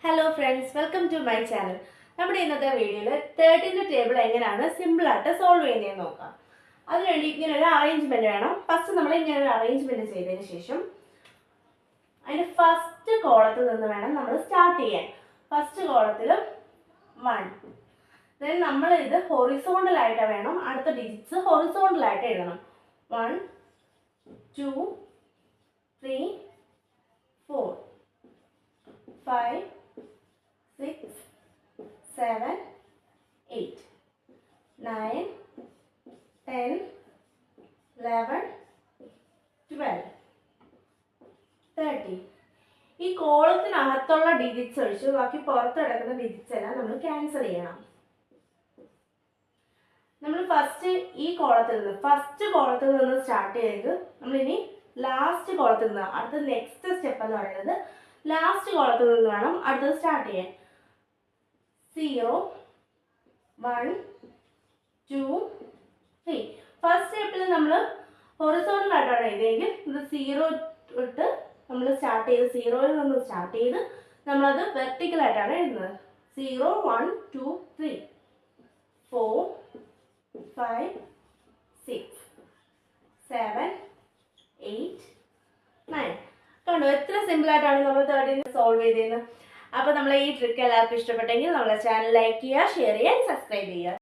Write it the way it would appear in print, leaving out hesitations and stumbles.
Hello friends, welcome to my channel. നമ്മുടെ ഇന്നത്തെ വീഡിയോയിൽ 13th ടേബിൾ എങ്ങനെയാണ് സിമ്പിളായിട്ട് സോൾവ് ചെയ്യുന്നതെന്ന് നോക്കാം. അതിനുവേണ്ടി ഇങ്ങനെ ഒരു അറേഞ്ച്മെന്റ് വേണം. ഫസ്റ്റ് നമ്മൾ ഇങ്ങനെ ഒരു അറേഞ്ച്മെന്റ് ചെയ്തതിന് ശേഷം അതിന്റെ ഫസ്റ്റ് കോളത്തിൽ നിന്ന് വേണം നമ്മൾ സ്റ്റാർട്ട് ചെയ്യാൻ. ഫസ്റ്റ് കോളത്തിൽ 1. ദെൻ നമ്മൾ ഇത് ഹൊറിസോണ്ടൽ ആയിട്ട് വേണം, അടുത്ത ഡിജിറ്റ്സ് ഹൊറിസോണ്ടൽ ആയിട്ട് എഴുതണം. 1 2 3 4 5 6 7 8 9 10 11 12 30. ഈ കോളത്തിനകത്തുള്ള ഡിജിറ്റ്സ് ഒഴിച്ച് ബാക്കി പുറത്ത് കിടക്കുന്ന ഡിജിറ്റ്സ് എല്ലാം നമ്മൾ ക്യാൻസൽ ചെയ്യണം. നമ്മൾ ഫസ്റ്റ് കോളത്തിൽ നിന്ന് സ്റ്റാർട്ട് ചെയ്ത് നമ്മളിനി ലാസ്റ്റ് കോളത്തിൽ നിന്ന് അടുത്ത നെക്സ്റ്റ് സ്റ്റെപ്പ് എന്ന് പറയുന്നത് ലാസ്റ്റ് കോളത്തിൽ നിന്ന് വേണം അടുത്തത് സ്റ്റാർട്ട് ചെയ്യാൻ. 0 1 2 3. ഫസ്റ്റ് സ്റ്റെപ്പിൽ നമ്മൾ ഹൊറിസോണ്ടൽ ആയിട്ടാണ് എഴുതിയെങ്കിൽ ഇത് 0 ഇട്ട് നമ്മൾ സ്റ്റാർട്ട് ചെയ്ത് 0യിൽ നിന്ന് സ്റ്റാർട്ട് ചെയ്ത് നമ്മളത് വെർട്ടിക്കൽ ആയിട്ടാണ് എഴുതുന്നത്. 0 1 2 3 4 5 6 7 8 9. കണ്ടോ എത്ര സിമ്പിൾ ആയിട്ടാണ് നമ്മൾ 13 സോൾവ് ചെയ്തത്. അപ്പോൾ നമ്മളെ ഈ ട്രിക്ക് എല്ലാവർക്കും ഇഷ്ടപ്പെട്ടെങ്കിൽ നമ്മളെ ചാനൽ ലൈക്ക് ചെയ്യുക, ഷെയർ ചെയ്യുക, സബ്സ്ക്രൈബ് ചെയ്യുക.